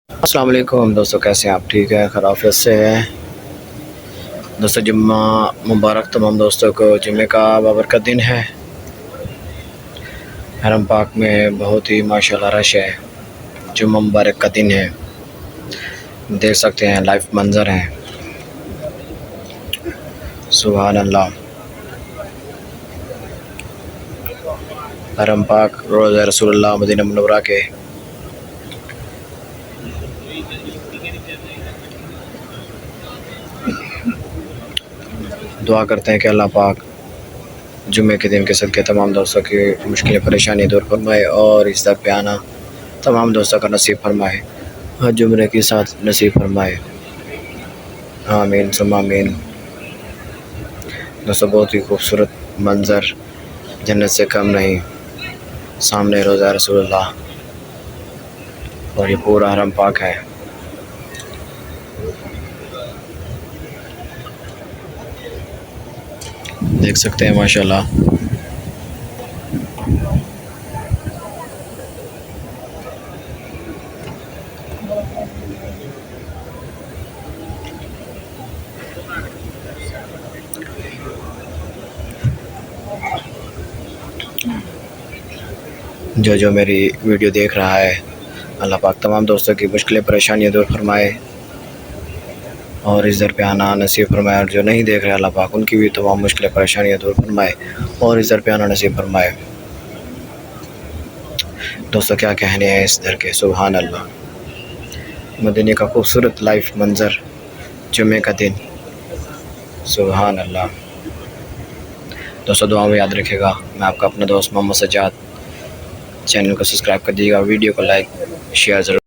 अस्सलाम वालेकुम दोस्तों, कैसे हैं आप? ठीक है, खैरियत से हैं दोस्तों। जुम्मा मुबारक तमाम दोस्तों को। जुम्मे का बाबरकत दिन है। हरम पाक में बहुत ही माशाल्लाह रश है। जुम्मा मुबारक का दिन है, देख सकते हैं लाइव मंज़र हैं। सुभान अल्लाह। हरम पाक रोज़ा रसूलुल्लाह मदीना मुनव्वरा के दुआ करते हैं कि अल्लाह पाक जुम्मे के दिन के सदक़े तमाम दोस्तों की मुश्किलें परेशानी दूर फरमाए और इस दर पे आना तमाम दोस्तों का नसीब फरमाए, हज उम्रे के साथ नसीब फरमाए। आमीन सुम्मा आमीन। दोस्तों, बहुत ही खूबसूरत मंज़र, जन्नत से कम नहीं। सामने रोज़ा रसूलुल्लाह और ये पूरा हरम पाक है। देख सकते हैं माशाल्लाह। जो मेरी वीडियो देख रहा है, अल्लाह पाक तमाम दोस्तों की मुश्किलें परेशानियाँ दूर फरमाए और इस दर पे आना नसीब फरमाए। और जो नहीं देख रहे, अल्लाह पाक उनकी भी तमाम मुश्किलें परेशानियाँ दूर फरमाए और इस दर पे आना नसीब फरमाए। दोस्तों, क्या कहने हैं इस दर के। सुभान अल्लाह। मदीने का खूबसूरत लाइव मंज़र, जुम्मे का दिन। सुभान अल्लाह। दोस्तों, दुआ में याद रखिएगा। मैं आपका अपना दोस्त मोहम्मद सज्जाद। चैनल को सब्सक्राइब कर दीजिएगा, वीडियो को लाइक शेयर ज़रूर।